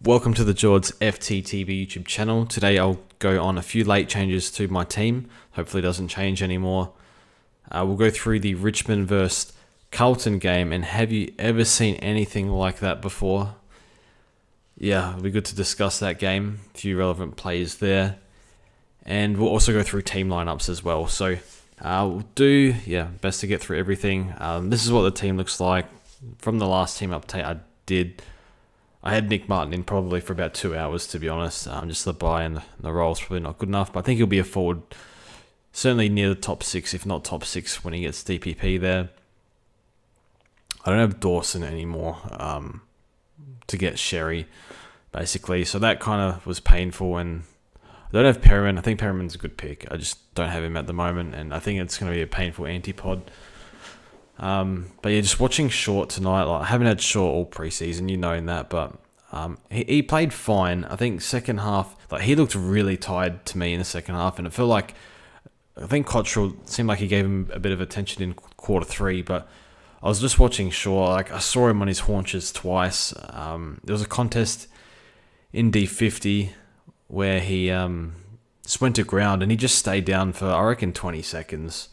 Welcome to the George FTTV YouTube channel. Today I'll go on a few late changes to my team. Hopefully it doesn't change anymore. We'll go through the Richmond versus Carlton game, and have you ever seen anything like that before? Yeah, it'll be good to discuss that game. A few relevant players there. And we'll also go through team lineups as well. So we'll do, best to get through everything. This is what the team looks like. From the last team update I had Nick Martin in probably for about 2 hours, to be honest. Just the buy and the roll's probably not good enough, but I think he'll be a forward, certainly near the top 6, if not top 6, when he gets DPP there. I don't have Dawson anymore to get Sherry, basically. So that kind of was painful. And I don't have Perriman. I think Perriman's a good pick. I just don't have him at the moment, and I think it's going to be a painful antipod. But yeah, just watching Short tonight. Like, I haven't had Short all preseason, you know that, but he played fine. I think second half, he looked really tired to me in the second half, and it felt like I think Cottrell seemed like he gave him a bit of attention in quarter 3, but I was just watching Short. I saw him on his haunches twice. There was a contest in D50 where he just went to ground and he just stayed down for, I reckon, 20 seconds.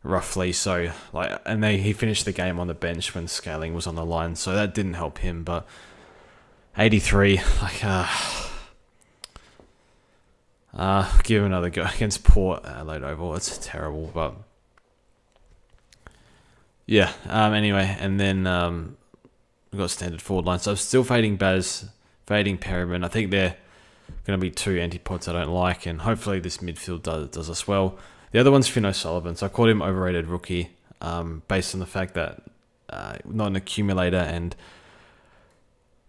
Roughly, so he finished the game on the bench when Scaling was on the line, so that didn't help him. But 83, give him another go against Port Adelaide Oval. It's terrible, but yeah. Anyway, and then we've got standard forward line. So I'm still fading Baz, fading Perriman. I think they're going to be two antipods I don't like, and hopefully this midfield does us well. The other one's Finn O'Sullivan, so I called him overrated rookie based on the fact that not an accumulator and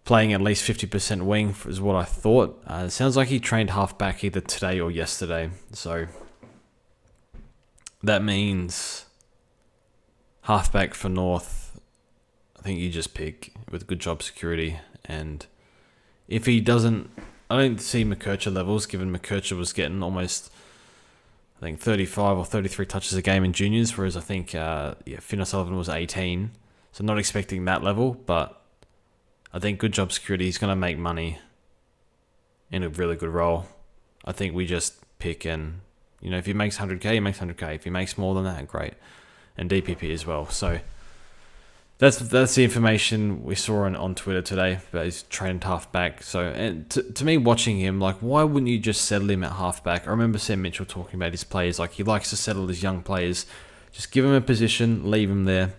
playing at least 50% wing is what I thought. It sounds like he trained halfback either today or yesterday, so that means halfback for North. I think you just pick with good job security, and if he doesn't, I don't see McKercher levels, given McKercher was getting almost, I think, 35 or 33 touches a game in juniors, whereas I think Finn O'Sullivan was 18. So not expecting that level, but I think good job security. He's going to make money in a really good role. I think we just pick, and if he makes 100k, he makes 100k. If he makes more than that, great. And DPP as well. So that's the information we saw on Twitter today. But he's trained halfback. So, and to me, watching him, why wouldn't you just settle him at halfback? I remember Sam Mitchell talking about his players. He likes to settle his young players. Just give him a position, leave him there,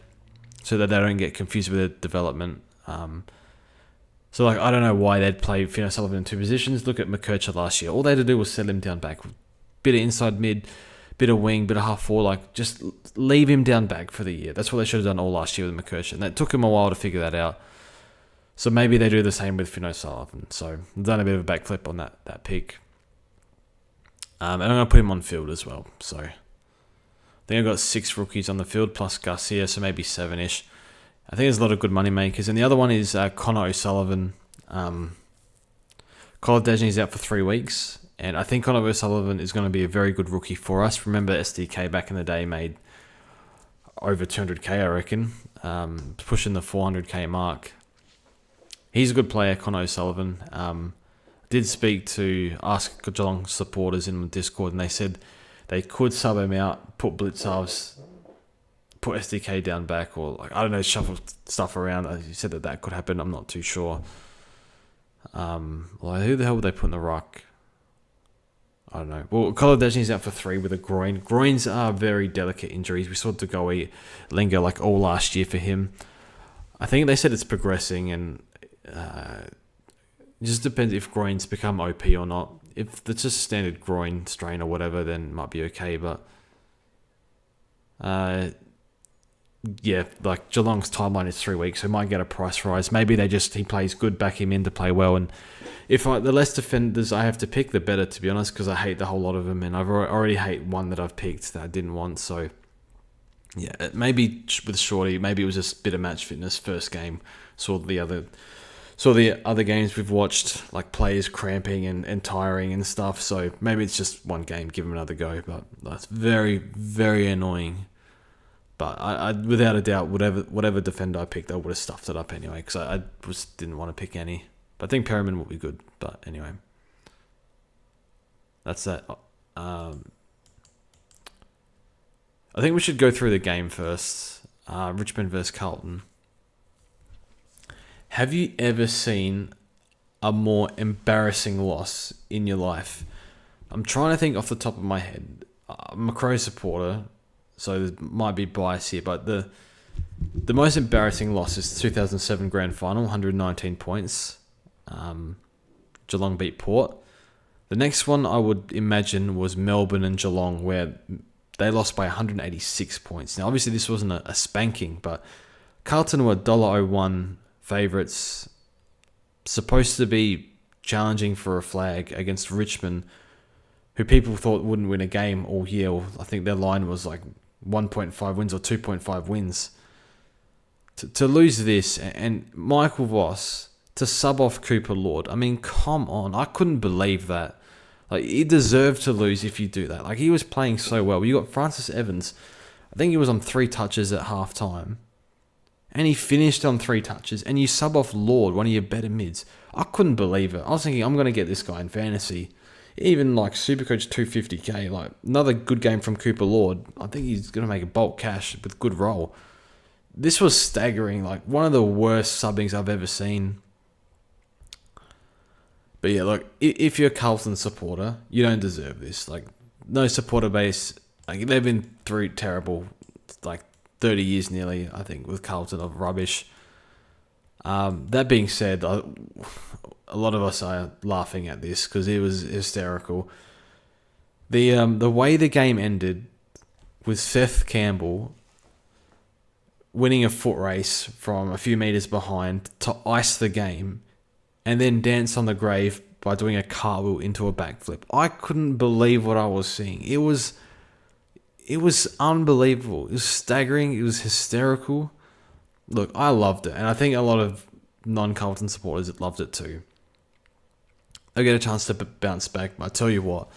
so that they don't get confused with their development. So I don't know why they'd play Finn O'Sullivan in two positions. Look at McKercher last year. All they had to do was settle him down back. Bit of inside mid, bit of wing, bit of half forward, just leave him down back for the year. That's what they should have done all last year with McKercher, and that took him a while to figure that out. So maybe they do the same with Finn O'Sullivan. So I've done a bit of a backflip on that pick. And I'm going to put him on field as well. So I think I've got 6 rookies on the field, plus Garcia, so maybe 7-ish. I think there's a lot of good money makers. And the other one is Connor O'Sullivan. Colin Dejney's out for 3 weeks. And I think Connor O'Sullivan is going to be a very good rookie for us. Remember, SDK back in the day made over 200k, I reckon, pushing the 400k mark. He's a good player, Connor O'Sullivan. Did ask Geelong supporters in the Discord, and they said they could sub him out, put Blitzarves, put SDK down back, or I don't know, shuffle stuff around. He said that could happen. I'm not too sure. Who the hell would they put in the ruck? I don't know. Well, Colin Dejney's out for 3 with a groin. Groins are very delicate injuries. We saw Degoe linger all last year for him. I think they said it's progressing, and it just depends if groins become OP or not. If it's just standard groin strain or whatever, then it might be okay. But Geelong's timeline is 3 weeks, so he might get a price rise. Maybe he plays good, back him in to play well. And if the less defenders I have to pick, the better, to be honest, because I hate the whole lot of them, and I've already hate one that I've picked that I didn't want. So yeah, maybe with Shorty, maybe it was just a bit of match fitness first game. Saw the other games we've watched, players cramping and tiring and stuff. So maybe it's just one game, give him another go. But that's very, very annoying. But I without a doubt, whatever defender I picked, I would have stuffed it up anyway, because I just didn't want to pick any. But I think Perryman will be good. But anyway, that's that. I think we should go through the game first. Richmond versus Carlton. Have you ever seen a more embarrassing loss in your life? I'm trying to think off the top of my head. I'm a Crow supporter, so there might be bias here, but the most embarrassing loss is the 2007 Grand Final, 119 points. Geelong beat Port. The next one I would imagine was Melbourne and Geelong, where they lost by 186 points. Now, obviously, this wasn't a spanking, but Carlton were $1.01 favourites, supposed to be challenging for a flag against Richmond, who people thought wouldn't win a game all year. I think their line was like 1.5 wins or 2.5 wins. To lose this, and Michael Voss to sub off Cooper Lord. I mean, come on. I couldn't believe that. Like, he deserved to lose if you do that. Like, he was playing so well. You got Francis Evans. I think he was on 3 touches at halftime. And he finished on 3 touches. And you sub off Lord, one of your better mids. I couldn't believe it. I was thinking, I'm going to get this guy in fantasy. Even like Supercoach 250k. Like, another good game from Cooper Lord. I think he's going to make a bulk cash with good roll. This was staggering. Like, one of the worst subbings I've ever seen. But yeah, look, if you're a Carlton supporter, you don't deserve this. Like, no supporter base. Like, they've been through terrible, like, 30 years nearly, I think, with Carlton of rubbish. That being said, a lot of us are laughing at this because it was hysterical. The way the game ended with Seth Campbell winning a foot race from a few metres behind to ice the game and then dance on the grave by doing a cartwheel into a backflip. I couldn't believe what I was seeing. It was unbelievable. It was staggering. It was hysterical. Look, I loved it. And I think a lot of non-Carlton supporters loved it too. They'll get a chance to bounce back. But I tell you what,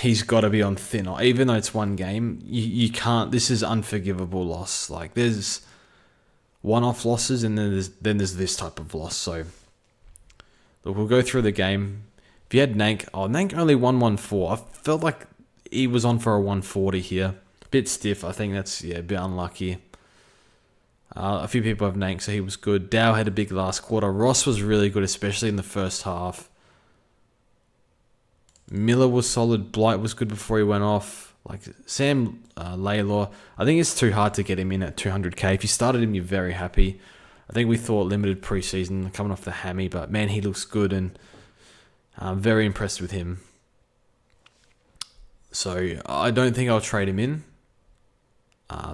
he's got to be on thin. Even though it's one game, you can't. This is unforgivable loss. Like, there's one-off losses, and then there's this type of loss. So, look, we'll go through the game. If you had Nank only 114. I felt like he was on for a 140 here. A bit stiff. I think that's a bit unlucky. A few people have Nank, so he was good. Dow had a big last quarter. Ross was really good, especially in the first half. Miller was solid. Blight was good before he went off. Like, Sam Laylor, I think it's too hard to get him in at 200k. If you started him, you're very happy. I think we thought limited preseason coming off the hammy, but man, he looks good, and I'm very impressed with him. So I don't think I'll trade him in.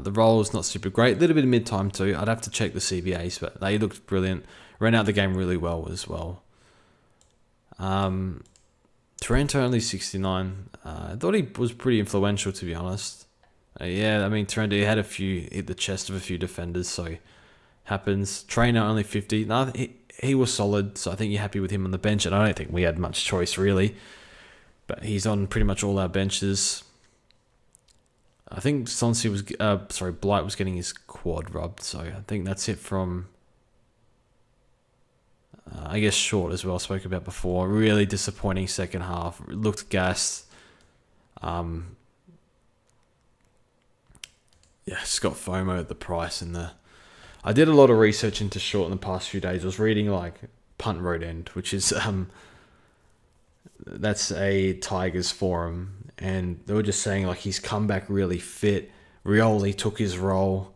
The role is not super great. A little bit of mid-time too. I'd have to check the CBAs, but they looked brilliant. Ran out the game really well as well. Taranto only 69. I thought he was pretty influential, to be honest. Yeah, I mean, Taranto hit the chest of a few defenders, so happens. Trainer only 50. No, he was solid, so I think you're happy with him on the bench, and I don't think we had much choice, really. But he's on pretty much all our benches. I think Blight was getting his quad rubbed, so I think that's it from, I guess, Short as well, spoke about before. Really disappointing second half. Looked gassed. Scott FOMO at the price. I did a lot of research into Short in the past few days. I was reading like Punt Road End, which is that's a Tigers forum, and they were just saying like he's come back really fit. Rioli took his role.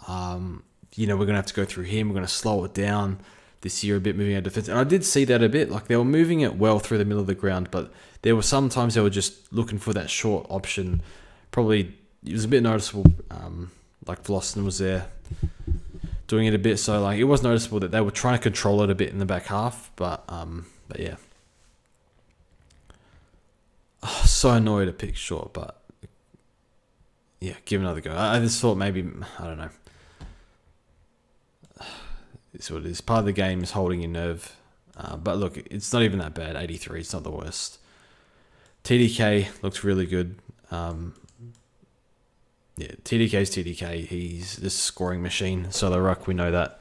We're gonna have to go through him. We're gonna slow it down this year a bit, moving our defense. And I did see that a bit. Like, they were moving it well through the middle of the ground, but there were sometimes they were just looking for that short option. Probably it was a bit noticeable. Like Vlosten was there doing it a bit, so like it was noticeable that they were trying to control it a bit in the back half. But yeah. So annoyed to pick Short, but yeah, give another go. I just thought maybe, I don't know. It's what it is. Part of the game is holding your nerve. But look, it's not even that bad. 83, it's not the worst. TDK looks really good. TDK's TDK. He's this scoring machine. So the ruck, we know that.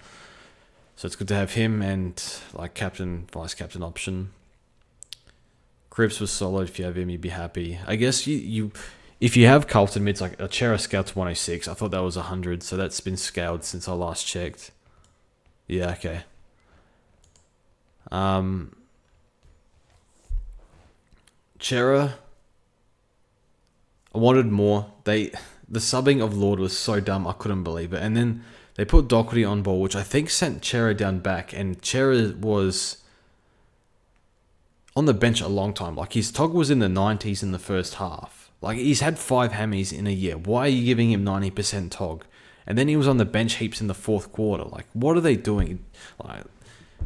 So it's good to have him and like captain, vice captain option. Cripps was solid. If you have him, you'd be happy. I guess you if you have Carlton mids, like a Chera Scout's 106. I thought that was 100, so that's been scaled since I last checked. Yeah, okay. Chera, I wanted more. The subbing of Lord was so dumb, I couldn't believe it. And then they put Doherty on ball, which I think sent Chera down back, and Chera was on the bench a long time. Like, his TOG was in the 90s in the first half. Like, he's had 5 hammies in a year. Why are you giving him 90% TOG? And then he was on the bench heaps in the fourth quarter. Like, what are they doing? Like,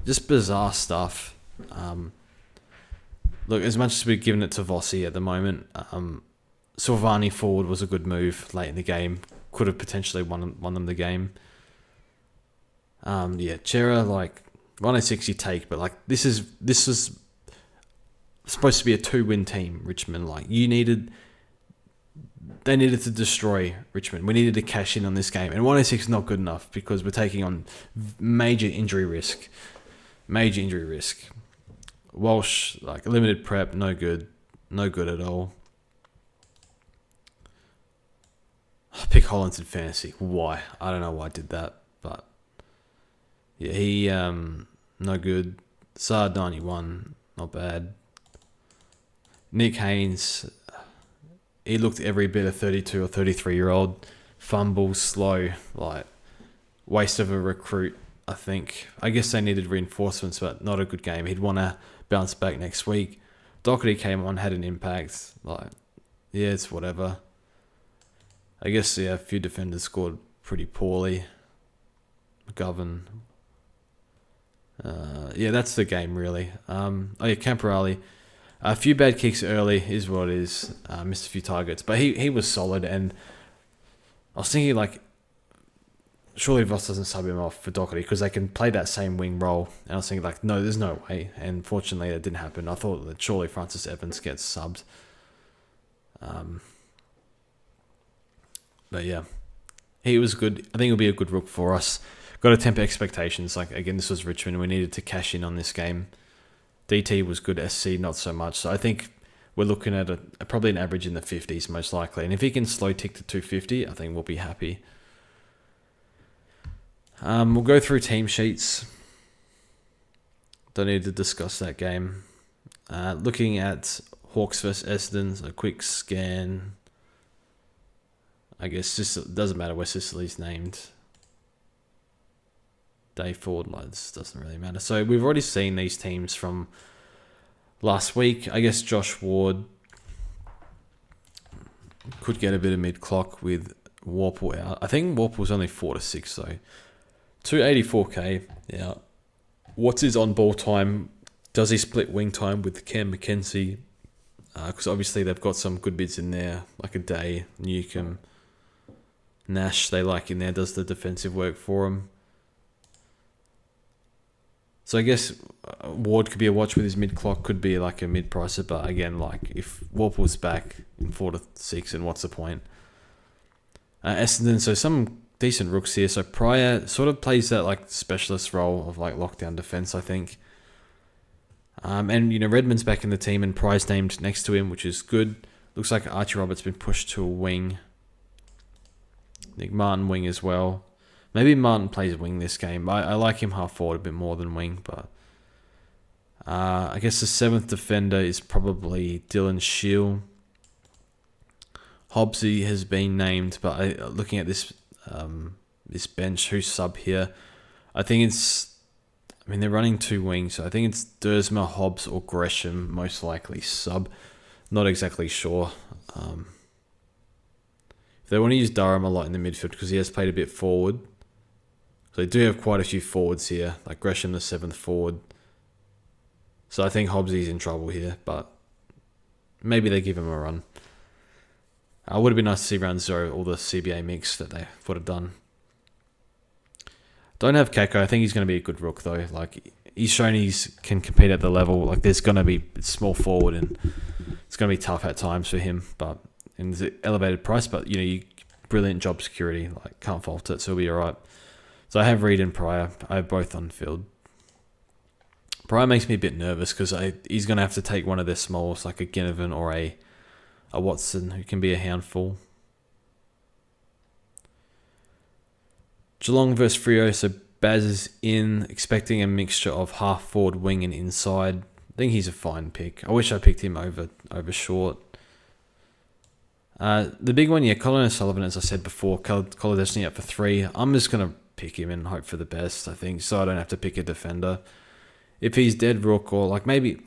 just bizarre stuff. Look, as much as we've given it to Vossi at the moment, Silvani forward was a good move late in the game. Could have potentially won them the game. Chera, like, 106 you take, but like, this is supposed to be a 2-win team, Richmond. Like, they needed to destroy Richmond. We needed to cash in on this game. And 106 is not good enough because we're taking on major injury risk. Walsh, like, limited prep, no good. No good at all. I pick Hollins in fantasy. Why? I don't know why I did that. But, yeah, he, no good. Saad 91, not bad. Nick Haynes, he looked every bit a 32 or 33-year-old. Fumble, slow, like, waste of a recruit, I think. I guess they needed reinforcements, but not a good game. He'd want to bounce back next week. Doherty came on, had an impact. Like, yeah, it's whatever. I guess, yeah, a few defenders scored pretty poorly. McGovern. Yeah, that's the game, really. Camporale. A few bad kicks early is what it is. Missed a few targets. But he was solid. And I was thinking, like, surely Voss doesn't sub him off for Doherty because they can play that same wing role. And I was thinking, like, no, there's no way. And fortunately, that didn't happen. I thought that surely Francis Evans gets subbed. But, yeah, he was good. I think it'll be a good rook for us. Got to temper expectations. Like, again, this was Richmond. We needed to cash in on this game. DT was good, SC not so much. So I think we're looking at probably an average in the 50s most likely. And if he can slow tick to 250, I think we'll be happy. We'll go through team sheets. Don't need to discuss that game. Looking at Hawks versus Essendon, a quick scan. I guess just doesn't matter where Sicily's named. Day forward lines doesn't really matter. So we've already seen these teams from last week. I guess Josh Ward could get a bit of mid-clock with Warple out. I think Warple's only 4 to 6 though. 284k. Yeah. What's his on-ball time? Does he split wing time with Cam McKenzie? Because obviously they've got some good bids in there, like a Day, Newcomb, Nash. They like in there. Does the defensive work for him? So I guess Ward could be a watch with his mid-clock, could be like a mid-pricer, but again, like, if Warple's back in 4 to 6, and what's the point? Essendon, so some decent rooks here. So Pryor sort of plays that, like, specialist role of, like, lockdown defense, I think. And, you know, Redmond's back in the team, and Pryor's named next to him, which is good. Looks like Archie Roberts been pushed to a wing. Nick Martin wing as well. Maybe Martin plays wing this game. I like him half forward a bit more than wing, but I guess the 7th defender is probably Dylan Shield. Hobbsy has been named, but looking at this this bench, who's sub here, I think they're running 2 wings, so I think it's Dersma, Hobbs, or Gresham, most likely sub. Not exactly sure. If they want to use Durham a lot in the midfield because he has played a bit forward. So they do have quite a few forwards here, like Gresham, the 7th forward. So I think Hobbsy's in trouble here, but maybe they give him a run. It would have been nice to see round 0 all the CBA mix that they would have done. Don't have Kako. I think he's going to be a good rook though. Like, he's shown he can compete at the level. Like, there's going to be small forward and it's going to be tough at times for him, but in the elevated price. But, you know, brilliant job security. Like, can't fault it. So he'll be all right. So I have Reid and Pryor. I have both on field. Pryor makes me a bit nervous because he's going to have to take one of their smalls, like a Ginnivan or a Watson, who can be a handful. Geelong versus Freo. So Baz is in, expecting a mixture of half forward, wing, and inside. I think he's a fine pick. I wish I picked him over Short. The big one, Colin O'Sullivan, as I said before, Colin Destiny up for 3. I'm just going to pick him and hope for the best, I think, so I don't have to pick a defender. If he's dead, Rook, or maybe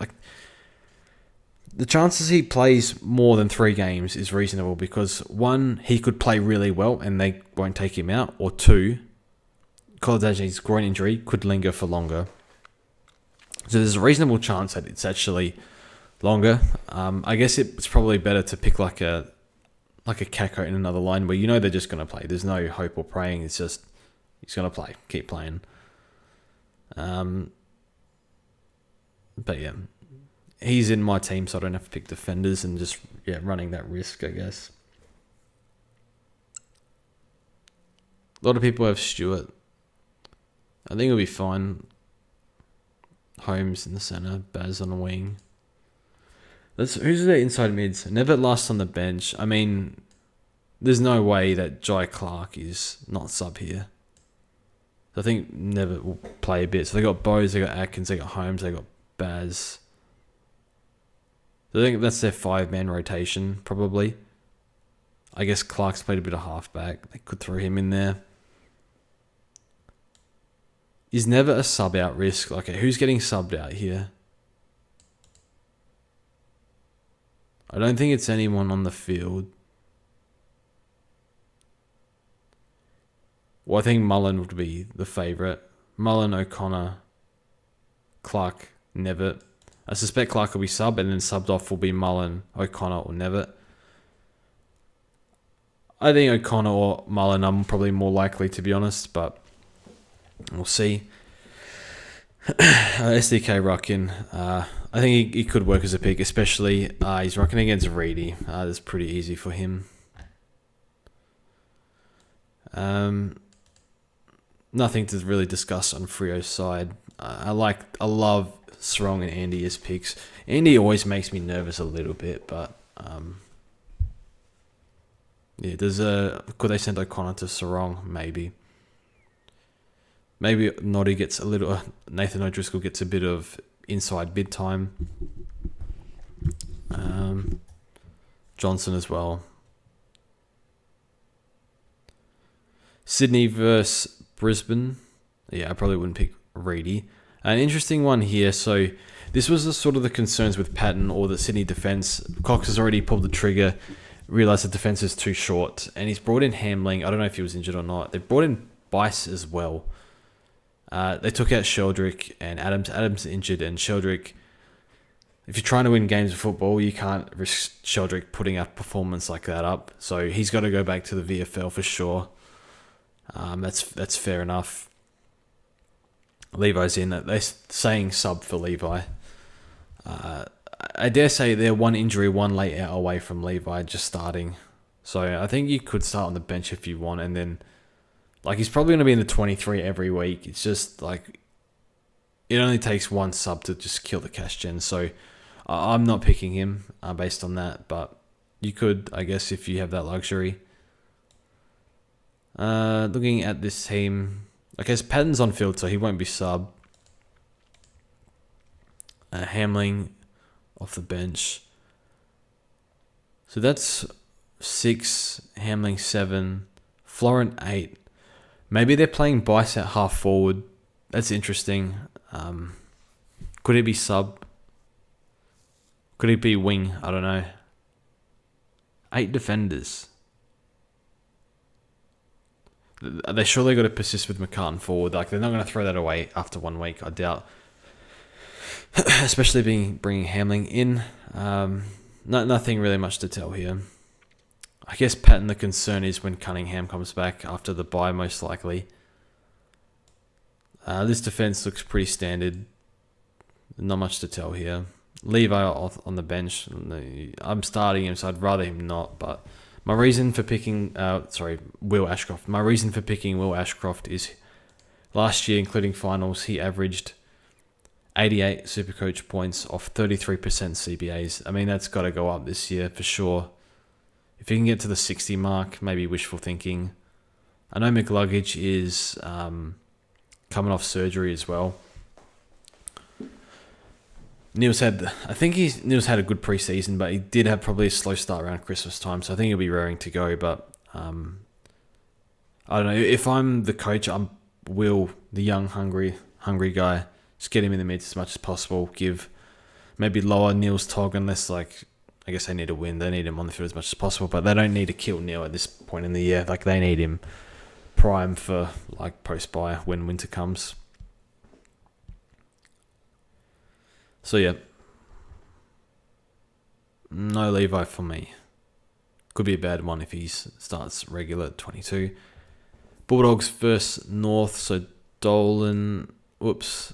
the chances he plays more than 3 games is reasonable because 1, he could play really well and they won't take him out, or 2, Colin Destany's groin injury could linger for longer. So there's a reasonable chance that it's actually longer. I guess it's probably better to pick like a Kako in another line where they're just going to play. There's no hope or praying. It's just he's going to play. Keep playing. But yeah, he's in my team, so I don't have to pick defenders and just running that risk, I guess. A lot of people have Stewart. I think it'll be fine. Holmes in the centre, Baz on the wing. Who's the inside mids? Never last on the bench. I mean, there's no way that Jai Clark is not sub here. I think Never will play a bit. So they got Bowes, they got Atkins, they got Holmes, they got Baz. So I think that's their 5-man rotation, probably. I guess Clark's played a bit of halfback. They could throw him in there. Is Never a sub out risk? Okay, who's getting subbed out here? I don't think it's anyone on the field. Well, I think Mullen would be the favourite. Mullen, O'Connor, Clark, Nevitt. I suspect Clark will be sub, and then subbed off will be Mullen, O'Connor, or Nevitt. I think O'Connor or Mullen I'm probably more likely, to be honest, but we'll see. SDK Ruckin. I think he could work as a pick, especially he's rocking against Reedy. That's pretty easy for him. Nothing to really discuss on Freo's side. I love Sarong and Andy as picks. Andy always makes me nervous a little bit, but could they send O'Connor to Sarong? Maybe Noddy gets a little. Nathan O'Driscoll gets a bit of inside bid time. Johnson as well. Sydney versus Brisbane. Yeah, I probably wouldn't pick Reedy. An interesting one here. So this was the concerns with Patton or the Sydney defence. Cox has already pulled the trigger, realised the defence is too short, and he's brought in Hamling. I don't know if he was injured or not. They brought in Bice as well. They took out Sheldrick and Adams. Adams injured, and Sheldrick, if you're trying to win games of football, you can't risk Sheldrick putting a performance like that up. So he's got to go back to the VFL for sure. That's fair enough. Levi's in. They're saying sub for Levi. I dare say they're one injury, one late out away from Levi just starting. So I think you could start on the bench if you want, and then he's probably going to be in the 23 every week. It's just it only takes one sub to just kill the cash gen. So I'm not picking him based on that, but you could, I guess, if you have that luxury. Looking at this team, okay, so Patton's on field, so he won't be sub. Hamling off the bench. So that's 6, Hamling 7, Florent 8. Maybe they're playing Bice at half forward. That's interesting. Could it be sub? Could it be wing? I don't know. 8 defenders. They surely got to persist with McCartan forward. They're not going to throw that away after 1 week, I doubt. Especially bringing Hamling in. Nothing really much to tell here. I guess Patton, the concern is when Cunningham comes back after the bye, most likely. This defence looks pretty standard. Not much to tell here. Levi on the bench. I'm starting him, so I'd rather him not. But my reason for picking... Will Ashcroft. My reason for picking Will Ashcroft is Last year, including finals, he averaged 88 SuperCoach points off 33% CBAs. I mean, that's got to go up this year for sure. If he can get to the 60 mark, maybe wishful thinking. I know McLuggage is coming off surgery as well. Neil's had a good preseason, but he did have probably a slow start around Christmas time, so I think he'll be raring to go. But I don't know. If I'm the coach, I'm Will, the young, hungry guy. Just get him in the mids as much as possible. Give maybe lower Neil's tog unless, like, I guess they need to win. They need him on the field as much as possible, but they don't need to kill Neil at this point in the year. Like, they need him prime for, like, post-buy when winter comes. So, yeah. No Levi for me. Could be a bad one if he starts regular at 22. Bulldogs versus North. So, Dolan... Whoops.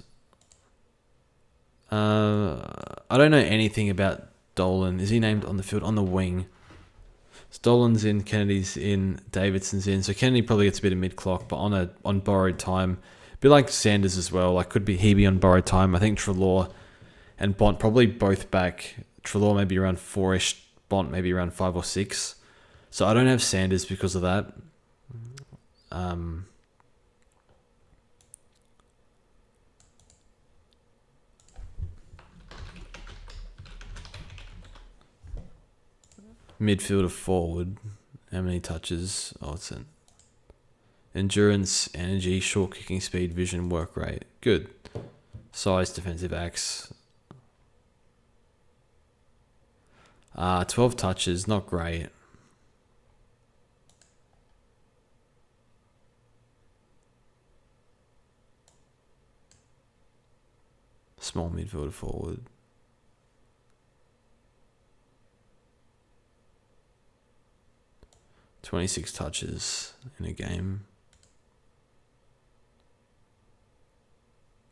I don't know anything about Dolan. Is he named on the field? On the wing. So Dolan's in, Kennedy's in, Davidson's in. So Kennedy probably gets a bit of mid-clock, but on borrowed time. A bit like Sanders as well. Like, could be he be on borrowed time. I think Treloar and Bont probably both back. Treloar maybe around 4-ish. Bont maybe around 5 or 6. So I don't have Sanders because of that. Midfielder forward. How many touches? Oh, it's an endurance, energy, short kicking speed, vision, work rate. Good. Size, defensive acts. 12 touches, not great. Small midfielder forward. .26 touches in a game.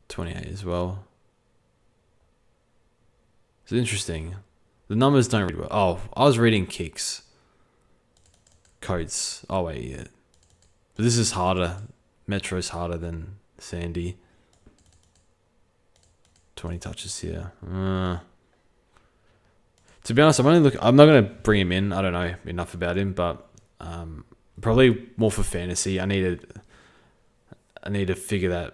28 as well. It's interesting. The numbers don't read well. Oh, I was reading kicks. Coats. Oh, wait, yeah. But this is harder. Metro's harder than Sandy. 20 touches here. To be honest, I'm not going to bring him in. I don't know enough about him, but probably more for fantasy. I need to figure that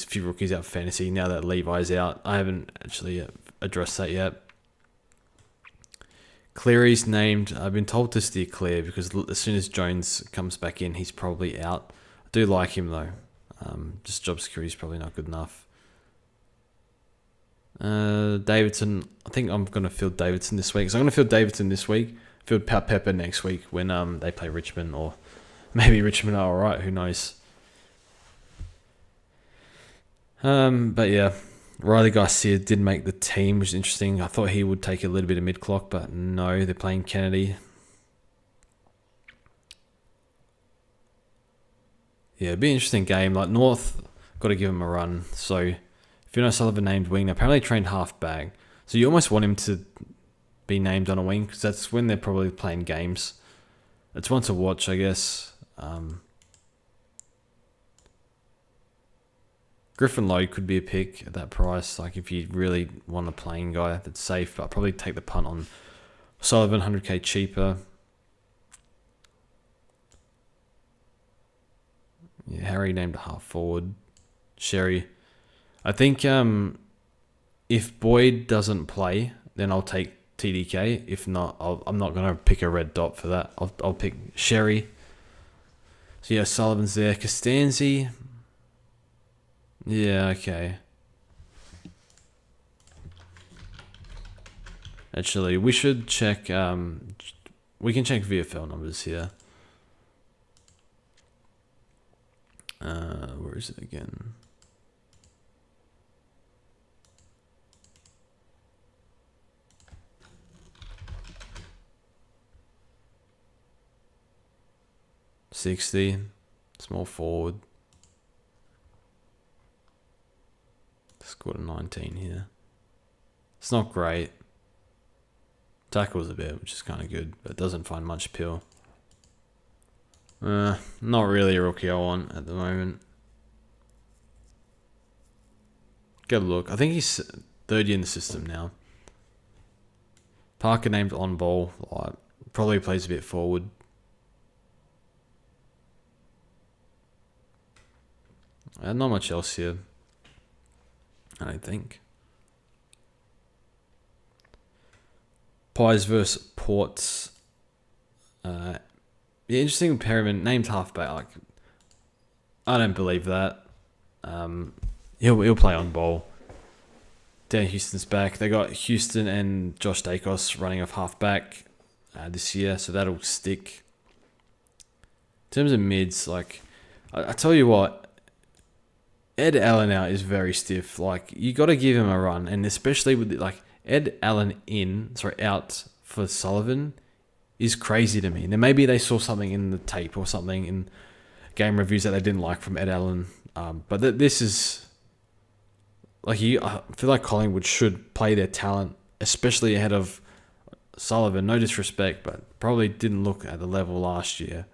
few rookies out for fantasy now that Levi's out. I haven't actually addressed that yet. Cleary's named. I've been told to steer clear because as soon as Jones comes back in, he's probably out. I do like him though. Just job security is probably not good enough. Davidson. I think I'm going to field Davidson this week. So I'm going to field Davidson this week. Field Pepper next week when they play Richmond, or maybe Richmond are alright. Who knows? But yeah, Riley Garcia did make the team, which is interesting. I thought he would take a little bit of mid-clock, but no, they're playing Kennedy. Yeah, it'd be an interesting game. Like, North, got to give him a run. So, if you know Sullivan named wing, apparently trained half-back. So you almost want him to be named on a wing, because that's when they're probably playing games. It's one to watch, I guess. Griffin Lowe could be a pick at that price. Like, if you really want a playing guy that's safe, but I'll probably take the punt on Sullivan, 100k cheaper. Yeah, Harry named a half forward. Sherry. I think if Boyd doesn't play, then I'll take TDK. If not, I'm not going to pick a red dot for that. I'll pick Sherry. So yeah, Sullivan's there. Costanzi. Yeah, okay. Actually, we should check. We can check VFL numbers here. Where is it again? $60, small forward. Scored a 19 here. It's not great. Tackles a bit, which is kind of good, but it doesn't find much appeal. Not really a rookie I want at the moment. Go look. I think he's third year in the system now. Parker named on ball. Probably plays a bit forward. Not much else here, I don't think. Pies versus Ports. The interesting pairment, named halfback. I don't believe that. He'll play on ball. Dan Houston's back. They got Houston and Josh Dacos running off halfback this year, so that'll stick. In terms of mids, I tell you what, Ed Allen out is very stiff. You got to give him a run, and especially with Ed Allen out for Sullivan is crazy to me. Now maybe they saw something in the tape or something in game reviews that they didn't like from Ed Allen, but this is I feel like Collingwood should play their talent, especially ahead of Sullivan. No disrespect, but probably didn't look at the level last year.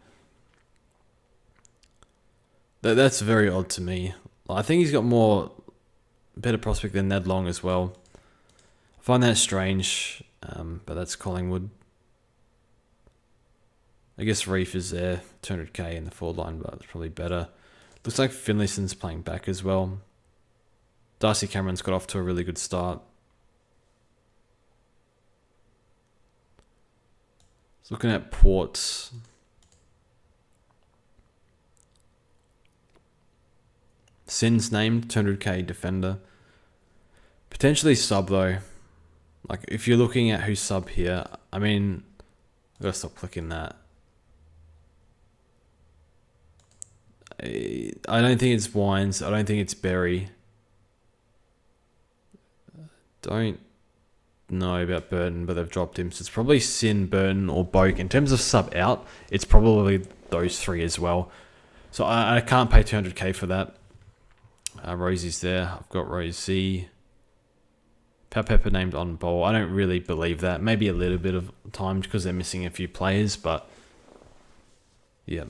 That's very odd to me. I think he's got better prospect than Ned Long as well. I find that strange, but that's Collingwood. I guess Reef is there, 200k in the forward line, but it's probably better. Looks like Finlayson's playing back as well. Darcy Cameron's got off to a really good start. Looking at Ports. Sin's named, 200k defender. Potentially sub though. If you're looking at who's sub here, I gotta stop clicking that. I don't think it's Wines. I don't think it's Berry. Don't know about Burton, but they've dropped him. So it's probably Sin, Burton, or Boak. In terms of sub out, it's probably those three as well. So I can't pay 200k for that. Rosie's there. I've got Rosie. Pepper named on ball. I don't really believe that. Maybe a little bit of time because they're missing a few players, but yeah.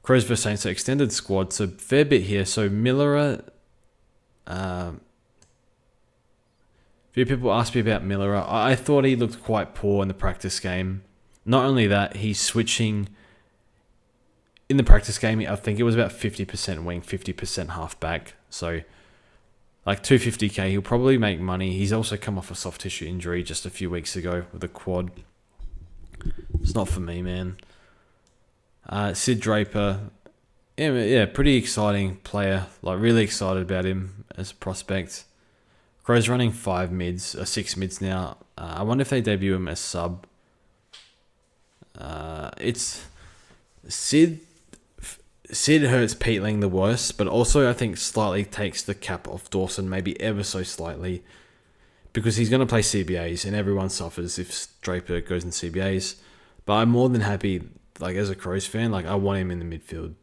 Crows vs Saints, so extended squad. So fair bit here. So Miller. Few people asked me about Miller. I thought he looked quite poor in the practice game. Not only that, he's switching. In the practice game, I think it was about 50% wing, 50% halfback. So, 250k, he'll probably make money. He's also come off a soft tissue injury just a few weeks ago with a quad. It's not for me, man. Sid Draper, yeah, pretty exciting player. Really excited about him as a prospect. Crows running 6 mids now. I wonder if they debut him as sub. It's Sid hurts Peatling the worst, but also I think slightly takes the cap off Dawson, maybe ever so slightly, because he's going to play CBAs and everyone suffers if Draper goes in CBAs. But I'm more than happy, as a Crows fan, I want him in the midfield.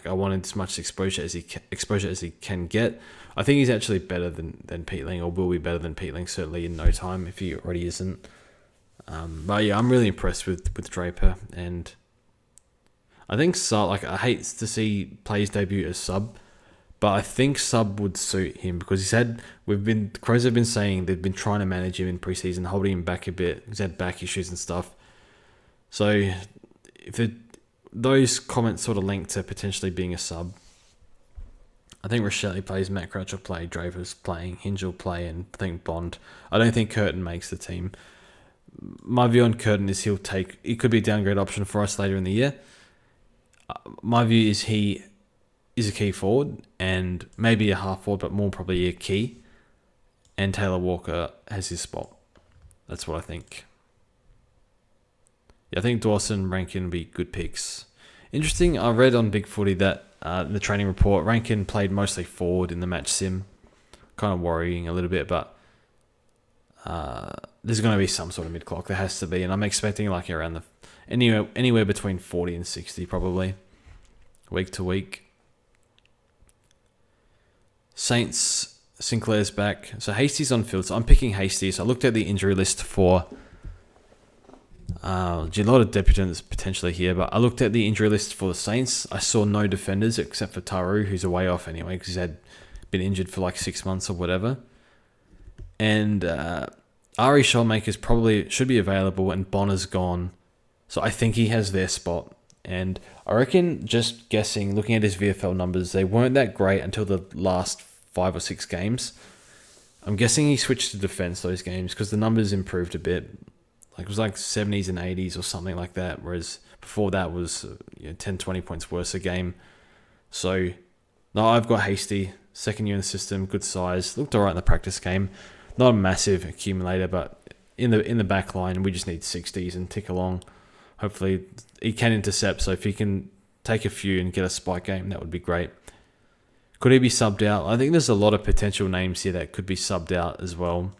I want as much exposure as he can get. I think he's actually better than Peatling, or will be better than Peatling certainly in no time if he already isn't. But yeah, I'm really impressed with Draper, and I think sub. I hate to see players debut as sub, but I think sub would suit him because Crows have been saying they've been trying to manage him in preseason, holding him back a bit. He's had back issues and stuff. So if those comments sort of link to potentially being a sub. I think Rochelle plays, Matt Crouch will play, Draper's playing, Hinge will play, and I think Bond. I don't think Curtin makes the team. My view on Curtin is he could be a downgrade option for us later in the year. My view is he is a key forward and maybe a half forward, but more probably a key. And Taylor Walker has his spot. That's what I think. Yeah, I think Dawson, Rankin will be good picks. Interesting, I read on Big Footy that in the training report, Rankin played mostly forward in the match sim. Kind of worrying a little bit, but there's going to be some sort of mid-clock. There has to be, and I'm expecting around anywhere between 40 and 60 probably, week to week. Saints, Sinclair's back. So Hastie's on field. So I'm picking Hastie. So I looked at the injury list for a lot of debutants potentially here, but I looked at the injury list for the Saints. I saw no defenders except for Taru, who's a way off anyway because he's had been injured for like 6 months or whatever. And Ari Shellmakers probably should be available, and Bonner's gone. So I think he has their spot. And I reckon, just guessing, looking at his VFL numbers, they weren't that great until the last 5 or 6 games. I'm guessing he switched to defense those games because the numbers improved a bit. Like it was like 70s and 80s or something like that, whereas before that was 10, 20 points worse a game. So, no, I've got Hasty, second year in the system, good size, looked all right in the practice game. Not a massive accumulator, but in the back line, we just need 60s and tick along. Hopefully, he can intercept, so if he can take a few and get a spike game, that would be great. Could he be subbed out? I think there's a lot of potential names here that could be subbed out as well.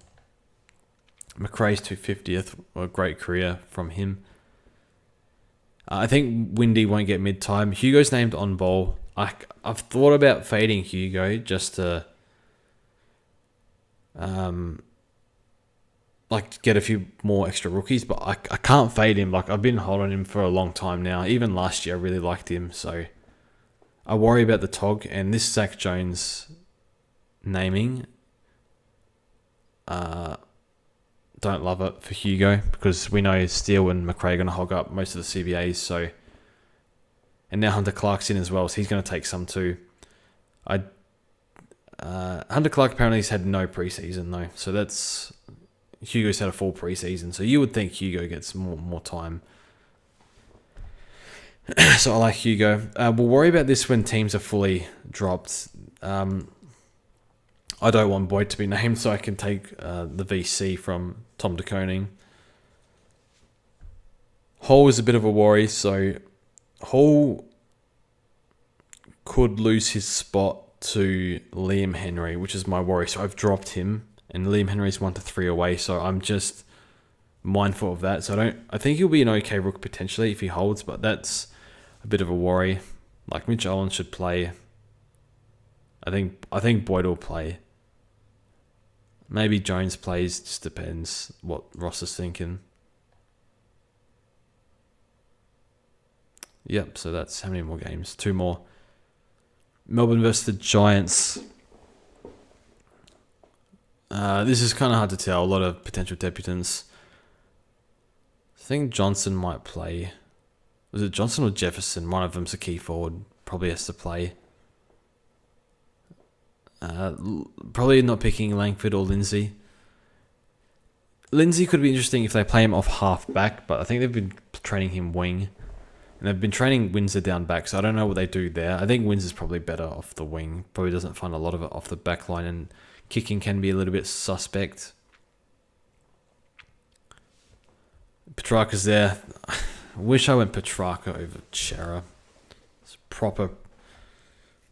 McRae's 250th, a great career from him. I think Windy won't get mid-time. Hugo's named on ball. I've thought about fading Hugo just to get a few more extra rookies, but I can't fade him. Like, I've been holding him for a long time now. Even last year I really liked him, so I worry about the TOG. And this Zach Jones naming, don't love it for Hugo, because we know Steele and McRae are going to hog up most of the CBAs. So, and now Hunter Clark's in as well, so he's going to take some too. Hunter Clark apparently has had no preseason though, so that's Hugo's had a full preseason. So you would think Hugo gets more time. So I like Hugo. We'll worry about this when teams are fully dropped. I don't want Boyd to be named, so I can take the VC from Tom de Koning. Hall is a bit of a worry, so Hall could lose his spot to Liam Henry, which is my worry. So I've dropped him, and Liam Henry's 1 to 3 away, so I'm just mindful of that. So I think he'll be an okay rook potentially if he holds, but that's a bit of a worry. Like, Mitch Owen should play. I think Boyd will play. Maybe Jones plays, just depends what Ross is thinking. Yep, so that's how many more games? 2 more. Melbourne versus the Giants. This is kind of hard to tell. A lot of potential debutants. I think Johnson might play. Was it Johnson or Jefferson? One of them's a key forward. Probably has to play. Probably not picking Langford or Lindsay. Lindsay could be interesting if they play him off half back, but I think they've been training him wing. And they've been training Windsor down back, so I don't know what they do there. I think Windsor's probably better off the wing. Probably doesn't find a lot of it off the back line, and kicking can be a little bit suspect. Petrarca's there. I wish I went Petrarca over Chera. It's proper,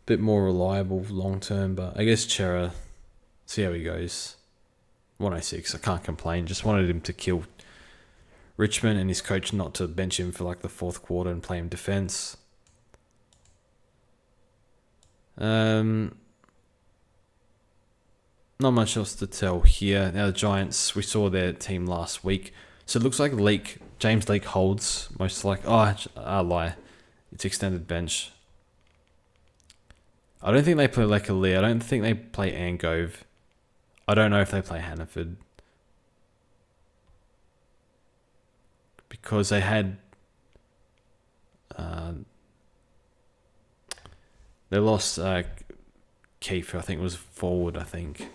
bit more reliable long term, but I guess Chera, see how he goes. 106, I can't complain. Just wanted him to kill Richmond and his coach not to bench him for like the 4th quarter and play him defense. Not much else to tell here. Now the Giants, we saw their team last week. So it looks like James Leake holds most like... Oh, I lie. It's extended bench. I don't think they play Lekalee. I don't think they play Angove. I don't know if they play Hannaford. Because they had... they lost Keefe, I think was forward, I think.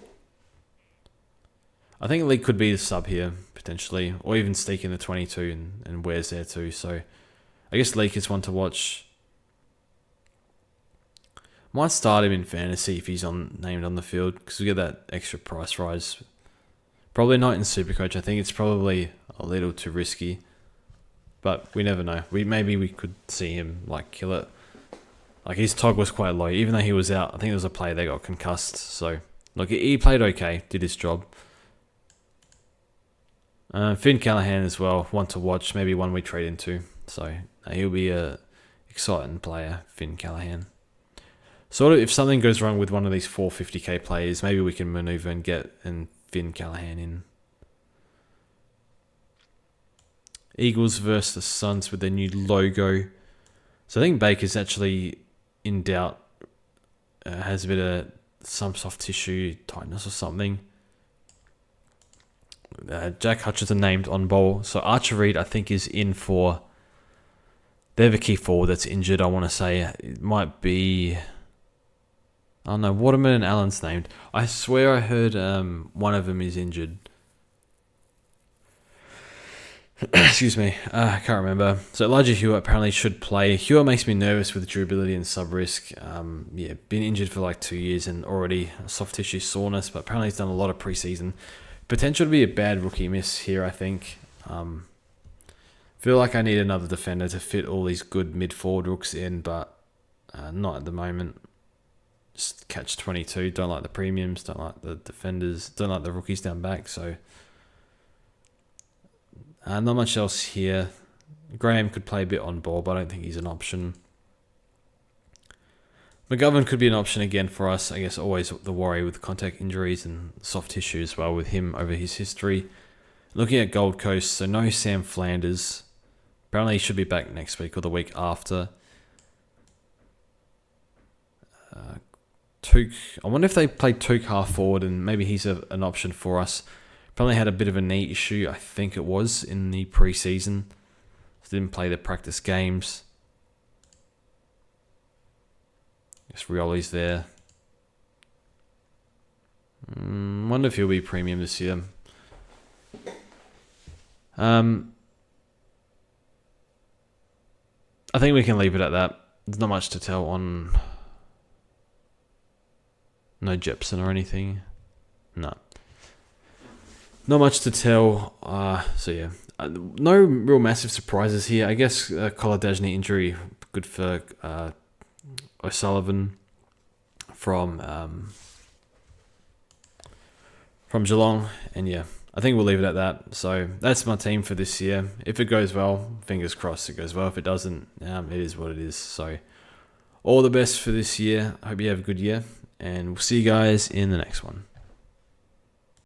I think Lee could be the sub here, potentially. Or even Steek in the 22 and Ware's there too. So I guess Leake is one to watch. Might start him in fantasy if he's named on the field, because we get that extra price rise. Probably not in SuperCoach. I think it's probably a little too risky. But we never know. Maybe we could see him like kill it. Like, his TOG was quite low. Even though he was out, I think there was a player that got concussed. So, look, he played okay. Did his job. Finn Callahan as well. One to watch. Maybe one we trade into. So, he'll be a exciting player, Finn Callahan. Sort of, if something goes wrong with one of these 450k players, maybe we can maneuver and get Finn Callahan in. Eagles versus the Suns with their new logo. So I think Baker's actually in doubt. Has a bit of some soft tissue tightness or something. Jack Hutchinson named on ball. So Archer Reed, I think, is in for... They're the key forward that's injured, I want to say. It might be... Oh no, Waterman and Allen's named. I swear I heard one of them is injured. Excuse me, I can't remember. So Elijah Hewitt apparently should play. Hewitt makes me nervous with durability and sub-risk. Been injured for like 2 years and already soft tissue soreness, but apparently he's done a lot of preseason. Potential to be a bad rookie miss here, I think. Feel like I need another defender to fit all these good mid-forward rooks in, but not at the moment. Just catch 22. Don't like the premiums, don't like the defenders, don't like the rookies down back, so... not much else here. Graham could play a bit on ball, but I don't think he's an option. McGovern could be an option again for us. I guess always the worry with contact injuries and soft tissue as well with him over his history. Looking at Gold Coast, so no Sam Flanders. Apparently he should be back next week or the week after. Took. I wonder if they played Took half forward and maybe he's an option for us. Probably had a bit of a knee issue, I think it was, in the preseason. Didn't play the practice games. Guess Rioli's there. Wonder if he'll be premium this year. I think we can leave it at that. There's not much to tell on... No Jepson or anything. No. Not much to tell. No real massive surprises here. I guess Koladajny injury, good for O'Sullivan from Geelong. And yeah, I think we'll leave it at that. So that's my team for this year. If it goes well, fingers crossed it goes well. If it doesn't, it is what it is. So all the best for this year. I hope you have a good year. And we'll see you guys in the next one.